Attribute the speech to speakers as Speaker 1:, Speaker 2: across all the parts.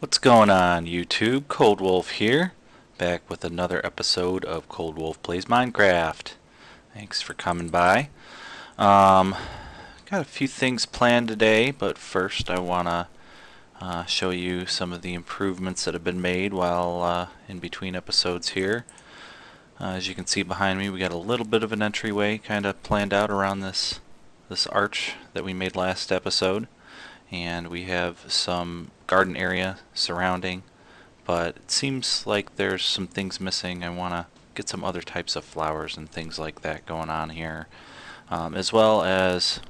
Speaker 1: What's going on YouTube? CodeWolf here, back with another episode of CodeWolf Plays Minecraft. Thanks for coming by. Got a few things planned today, but first I want to show you some of the improvements that have been made while in between episodes here. As you can see behind me, we got a little bit of an entryway kind of planned out around this arch that we made last episode. And we have some garden area surrounding, but it seems like there's some things missing. I want to get some other types of flowers and things like that going on here, as well as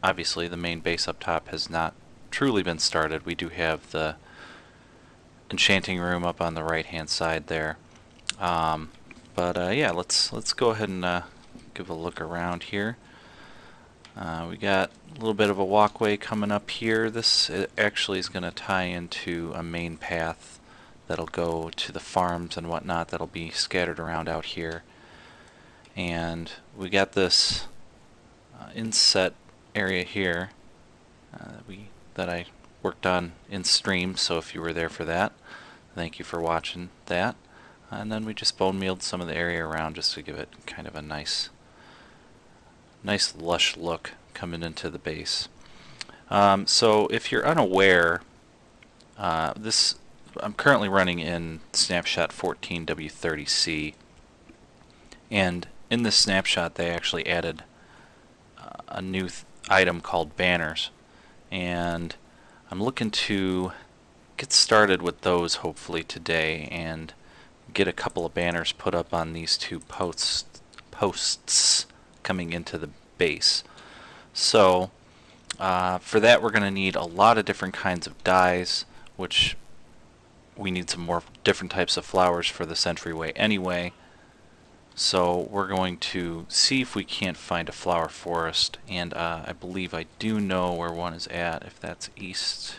Speaker 1: obviously the main base up top has not truly been started. We do have the enchanting room up on the right hand side there, yeah, let's go ahead and give a look around here. We got a little bit of a walkway coming up here. This actually is going to tie into a main path that'll go to the farms and whatnot that'll be scattered around out here. And we got this inset area here that I worked on in stream, so if you were there for that, thank you for watching that. And then we just bone mealed some of the area around just to give it kind of a nice lush look coming into the base. So if you're unaware, I'm currently running in snapshot 14W30C, and in this snapshot they actually added a new item called banners, and I'm looking to get started with those hopefully today and get a couple of banners put up on these two posts coming into the base. So for that we're going to need a lot of different kinds of dyes, which we need some more different types of flowers for this entryway anyway. So we're going to see if we can't find a flower forest, and I believe I do know where one is at, if that's east.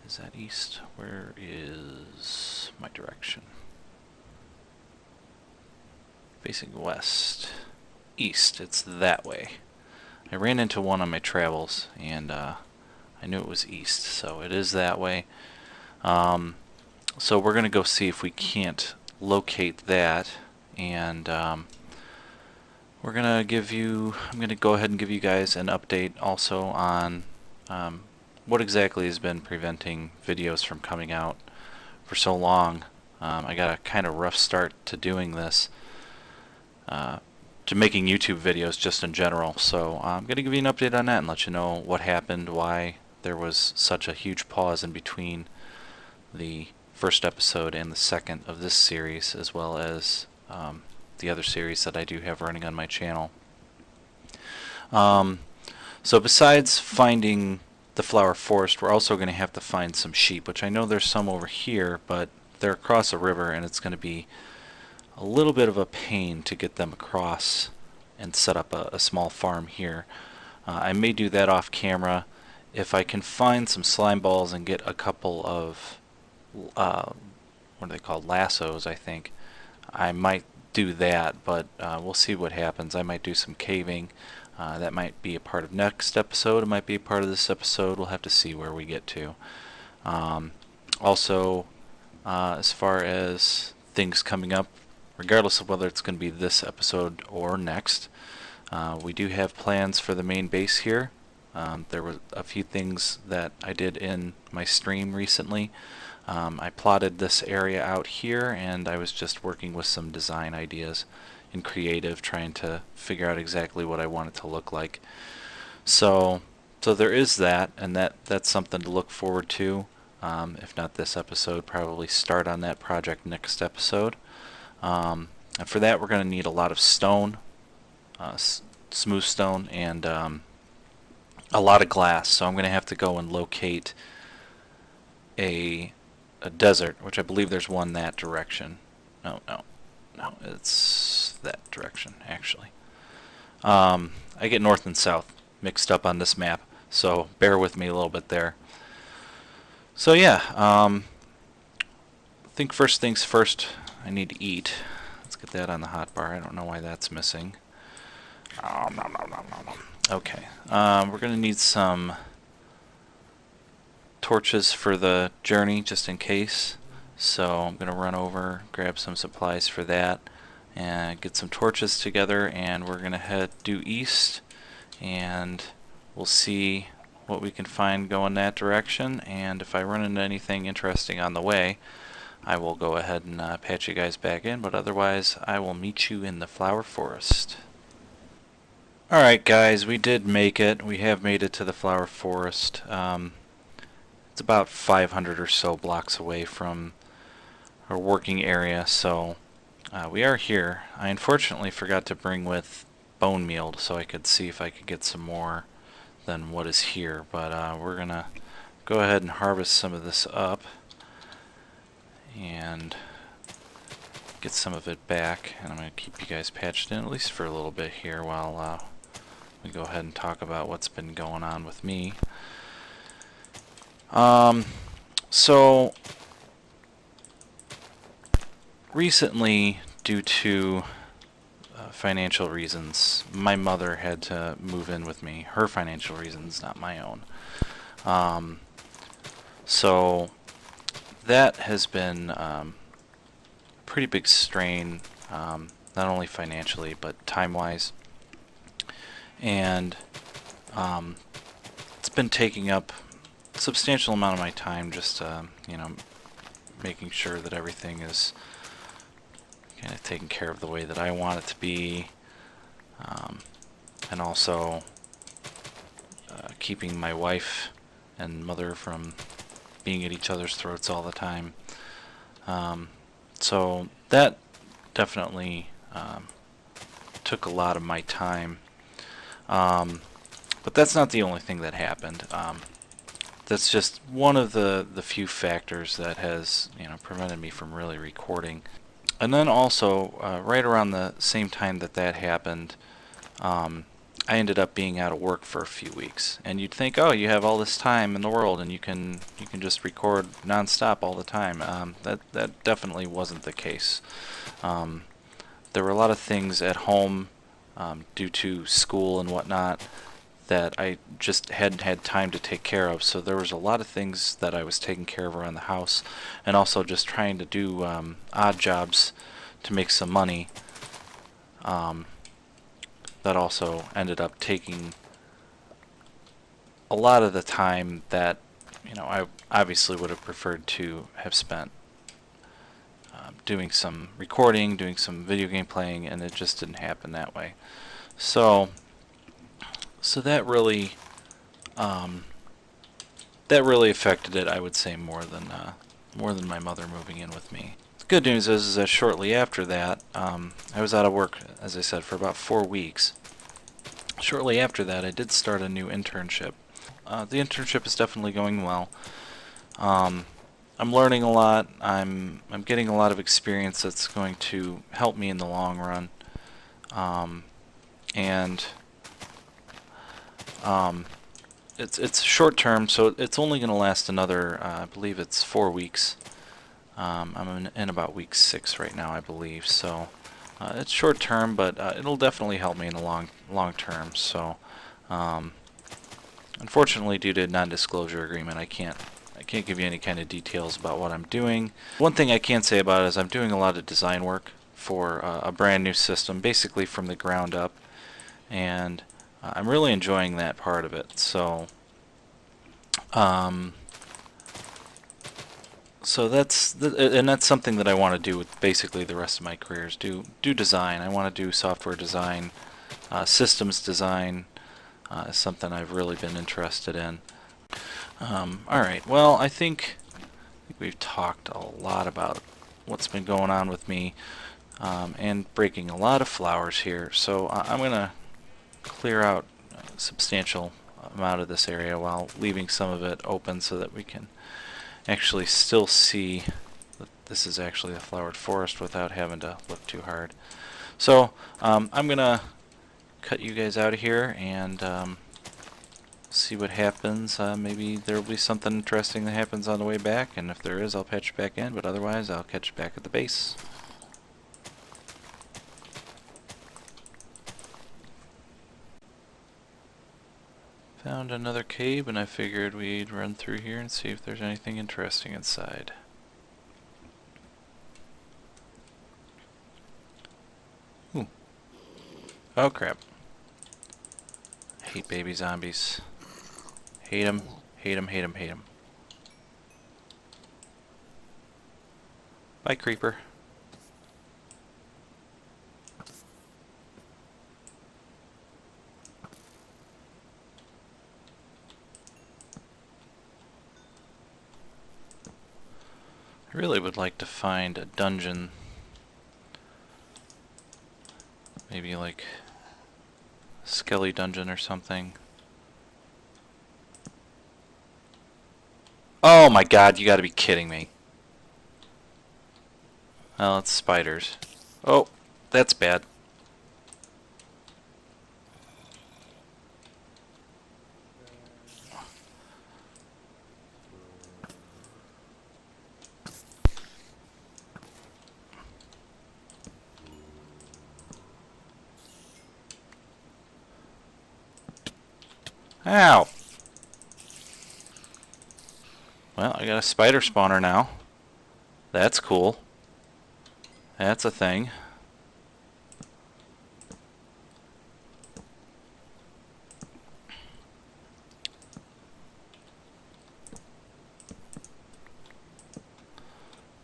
Speaker 1: Is that east? Where is my direction? Facing west. East. It's that way. I ran into one on my travels, and I knew it was east, so it is that way. So we're going to go see if we can't locate that, and we're going to I'm going to go ahead and give you guys an update also on what exactly has been preventing videos from coming out for so long. I got a kind of rough start to doing this, to making YouTube videos just in general, so I'm going to give you an update on that and let you know what happened, why there was such a huge pause in between the first episode and the second of this series, as well as the other series that I do have running on my channel. So besides finding the flower forest, we're also going to have to find some sheep, which I know there's some over here, but they're across a river and it's going to be a little bit of a pain to get them across and set up a small farm here. I may do that off camera. If I can find some slime balls and get a couple of what are they called, lassos, I think, I might do that, but we'll see what happens. I might do some caving. That might be a part of next episode. It might be a part of this episode. We'll have to see where we get to. Also, as far as things coming up, regardless of whether it's going to be this episode or next, we do have plans for the main base here. There were a few things that I did in my stream recently. I plotted this area out here, and I was just working with some design ideas in creative, trying to figure out exactly what I want it to look like. So there is that, and that's something to look forward to. If not this episode, probably start on that project next episode. And for that we're going to need a lot of stone, smooth stone, and a lot of glass. So I'm going to have to go and locate a desert, which I believe there's one that direction. No, it's that direction actually. I get north and south mixed up on this map, so bear with me a little bit there. So yeah, I think first things first, I need to eat. Let's get that on the hotbar. I don't know why that's missing. Okay, we're going to need some torches for the journey just in case. So I'm going to run over, grab some supplies for that, and get some torches together, and we're going to head due east, and we'll see what we can find going that direction. And if I run into anything interesting on the way, I will go ahead and patch you guys back in, but otherwise I will meet you in the flower forest. Alright guys, we did make it. We have made it to the flower forest. It's about 500 or so blocks away from our working area, so we are here. I unfortunately forgot to bring with bone meal so I could see if I could get some more than what is here, but we're gonna go ahead and harvest some of this up and get some of it back, and I'm gonna keep you guys patched in at least for a little bit here while we go ahead and talk about what's been going on with me. So recently, due to financial reasons, my mother had to move in with me. Her financial reasons, not my own. So that has been a pretty big strain, not only financially but time-wise, and it's been taking up a substantial amount of my time, just you know, making sure that everything is kind of taken care of the way that I want it to be, and also keeping my wife and mother from being at each other's throats all the time. So that definitely took a lot of my time. But that's not the only thing that happened. That's just one of the few factors that has, you know, prevented me from really recording. And then also, right around the same time that that happened, I ended up being out of work for a few weeks. And you'd think, oh, you have all this time in the world and you can just record nonstop all the time. That definitely wasn't the case. There were a lot of things at home due to school and whatnot that I just hadn't had time to take care of. So there was a lot of things that I was taking care of around the house, and also just trying to do odd jobs to make some money. That also ended up taking a lot of the time that, you know, I obviously would have preferred to have spent doing some recording, doing some video game playing, and it just didn't happen that way. So that really affected it, I would say, more than my mother moving in with me. The good news is that shortly after that, I was out of work, as I said, for about 4 weeks. Shortly after that, I did start a new internship. The internship is definitely going well. I'm learning a lot. I'm getting a lot of experience that's going to help me in the long run. It's short term, so it's only going to last another, I believe it's 4 weeks. I'm in about week 6 right now, I believe. So it's short term, but it'll definitely help me in the long term. So unfortunately, due to non-disclosure agreement, I can't give you any kind of details about what I'm doing. One thing I can say about it is I'm doing a lot of design work for a brand new system, basically from the ground up, and I'm really enjoying that part of it. So that's something that I want to do with basically the rest of my career, is do design. I want to do software design, systems design is something I've really been interested in. Alright, well, I think we've talked a lot about what's been going on with me, and breaking a lot of flowers here. So I'm going to clear out a substantial amount of this area while leaving some of it open so that we can actually still see that this is actually a flowered forest without having to look too hard. So I'm going to cut you guys out of here and see what happens. Maybe there will be something interesting that happens on the way back, and if there is, I'll patch you back in, but otherwise I'll catch you back at the base. Found another cave, and I figured we'd run through here and see if there's anything interesting inside. Ooh. Oh crap. Hate baby zombies. Hate them, hate them, hate them, hate them. Bye, creeper. I really would like to find a dungeon, maybe like Skelly dungeon or something. Oh my god, you gotta be kidding me. Oh, it's spiders. Oh, that's bad. Ow! Well, I got a spider spawner now. That's cool. That's a thing.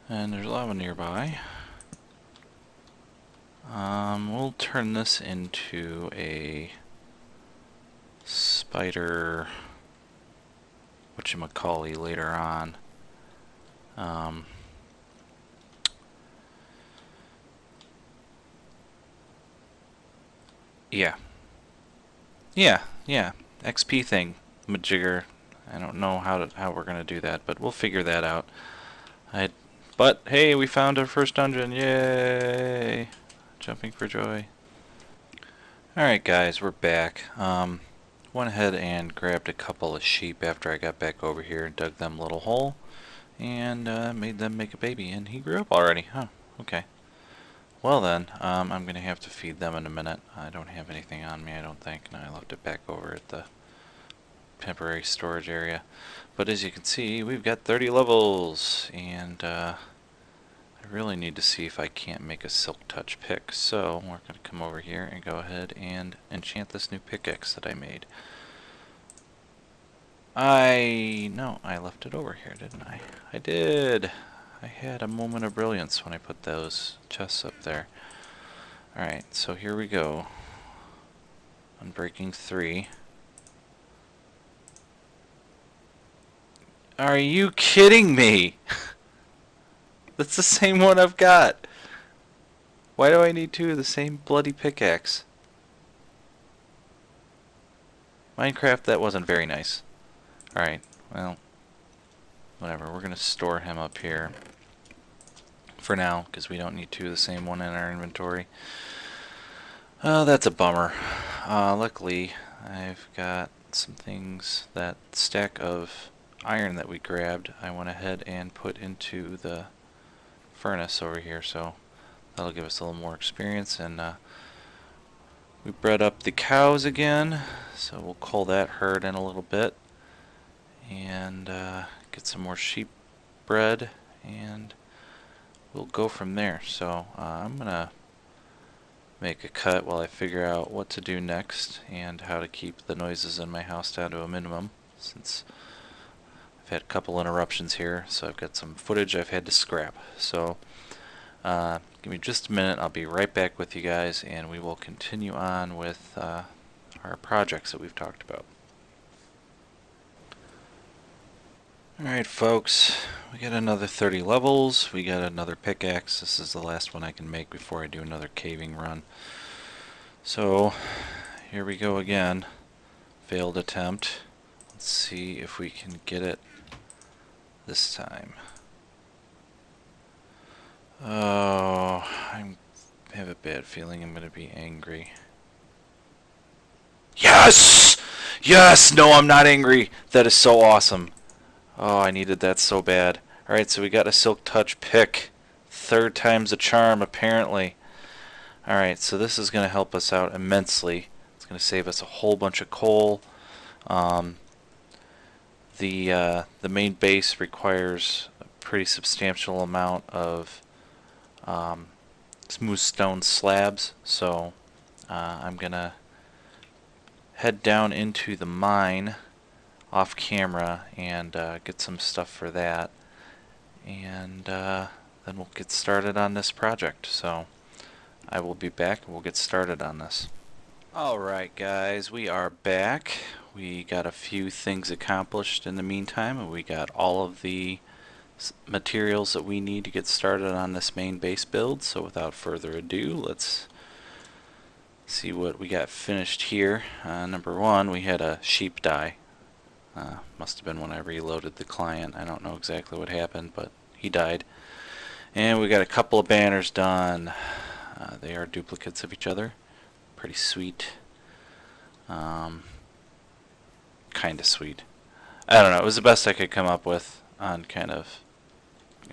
Speaker 1: And there's lava nearby. We'll turn this into a spider whatchamacallit later on. Yeah. Yeah. XP thing, majigger. I don't know how we're gonna do that, but we'll figure that out. But hey, we found our first dungeon! Yay! Jumping for joy. Alright guys, we're back. Went ahead and grabbed a couple of sheep after I got back over here, dug them a little hole, and made them make a baby, and he grew up already. Huh, okay. Well then, I'm going to have to feed them in a minute. I don't have anything on me, I don't think. No, I left it back over at the temporary storage area. But as you can see, we've got 30 levels, and I really need to see if I can't make a silk touch pick. So we're going to come over here and go ahead and enchant this new pickaxe that I made. No, I left it over here, didn't I? I did. I had a moment of brilliance when I put those chests up there. Alright, so here we go. Unbreaking 3. Are you kidding me? That's the same one I've got. Why do I need two of the same bloody pickaxe? Minecraft, that wasn't very nice. Alright, well, whatever. We're going to store him up here for now, because we don't need two of the same one in our inventory. That's a bummer. Luckily, I've got some things. That stack of iron that we grabbed, I went ahead and put into the furnace over here, so that'll give us a little more experience. And we bred up the cows again, so we'll cull that herd in a little bit and get some more sheep bred, and we'll go from there. So I'm gonna make a cut while I figure out what to do next and how to keep the noises in my house down to a minimum, since I've had a couple interruptions here, so I've got some footage I've had to scrap. So give me just a minute, I'll be right back with you guys, and we will continue on with our projects that we've talked about. Alright folks, we got another 30 levels, we got another pickaxe. This is the last one I can make before I do another caving run. So here we go again. Failed attempt. Let's see if we can get it this time. Oh, I have a bad feeling I'm going to be angry. Yes! Yes! No, I'm not angry! That is so awesome. Oh, I needed that so bad. Alright, so we got a silk touch pick. Third time's a charm, apparently. Alright, so this is going to help us out immensely. It's going to save us a whole bunch of coal. Um, the main base requires a pretty substantial amount of smooth stone slabs, so I'm gonna head down into the mine off camera and get some stuff for that, and then we'll get started on this project. So I will be back and we'll get started on this. Alright guys, we are back. We got a few things accomplished in the meantime, and we got all of the materials that we need to get started on this main base build. So without further ado, let's see what we got finished here. Number one, we had a sheep die. Must have been when I reloaded the client. I don't know exactly what happened, but he died. And we got a couple of banners done. They are duplicates of each other. Pretty sweet. Kind of sweet. I don't know. It was the best I could come up with on kind of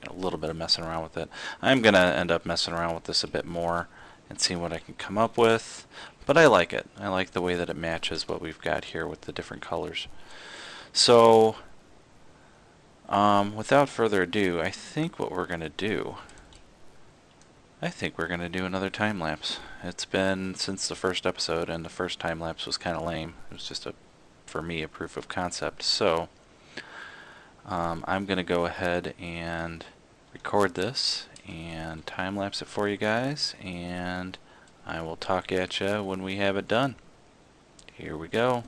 Speaker 1: a little bit of messing around with it. I'm going to end up messing around with this a bit more and seeing what I can come up with. But I like it. I like the way that it matches what we've got here with the different colors. So, without further ado, I think what we're going to do... I think we're going to do another time lapse. It's been since the first episode, and the first time lapse was kind of lame. It was just for me, a proof of concept. So I'm going to go ahead and record this and time lapse it for you guys, and I will talk at you when we have it done. Here we go.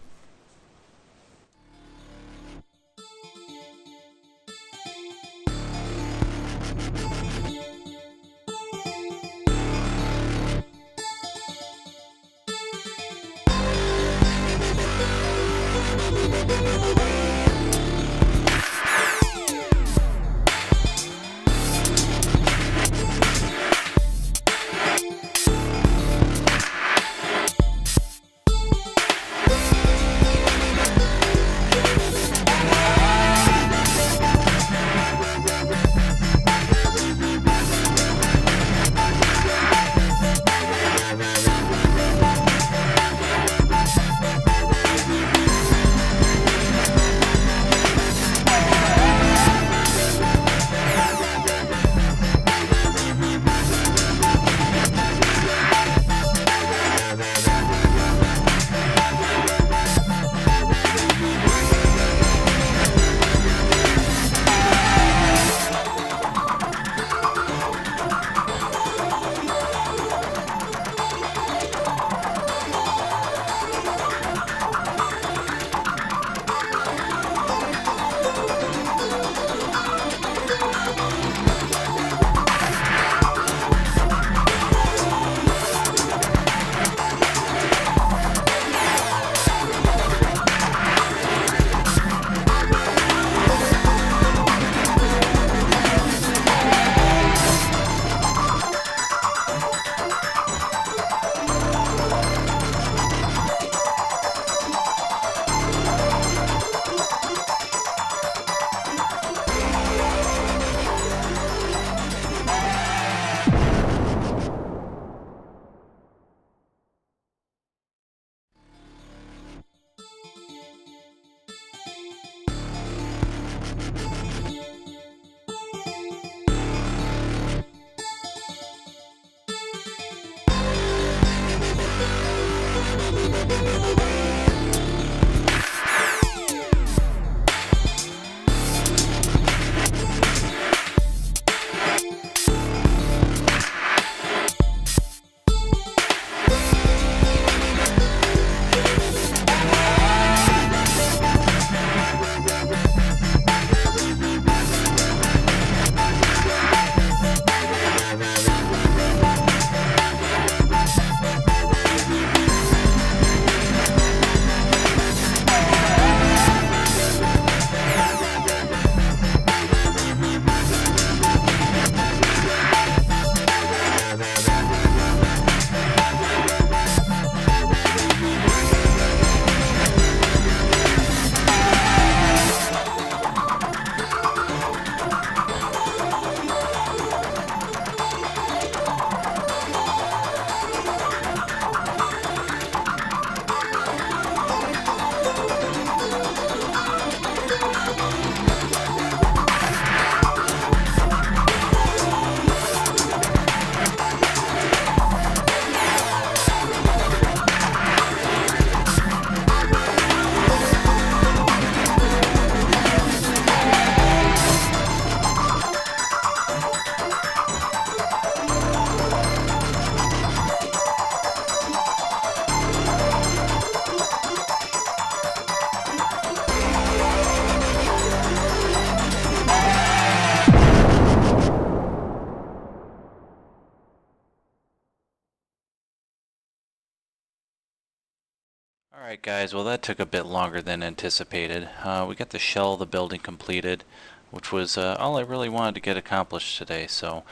Speaker 1: Alright guys, well that took a bit longer than anticipated. We got the shell of the building completed, which was all I really wanted to get accomplished today. So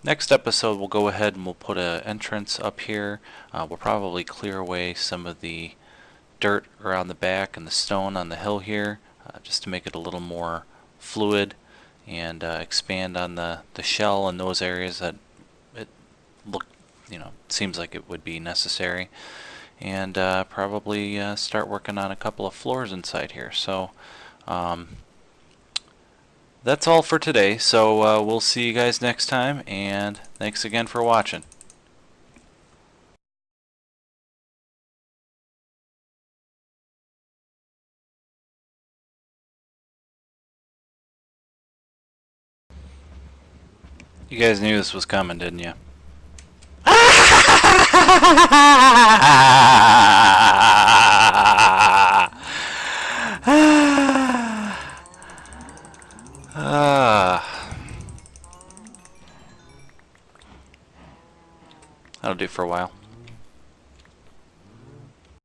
Speaker 1: next episode we'll go ahead and we'll put an entrance up here. We'll probably clear away some of the dirt around the back and the stone on the hill here, just to make it a little more fluid, and expand on the shell in those areas that it seems like it would be necessary, and probably start working on a couple of floors inside here. So that's all for today. So we'll see you guys next time, and thanks again for watching. You guys knew this was coming, didn't you? That'll do for a while.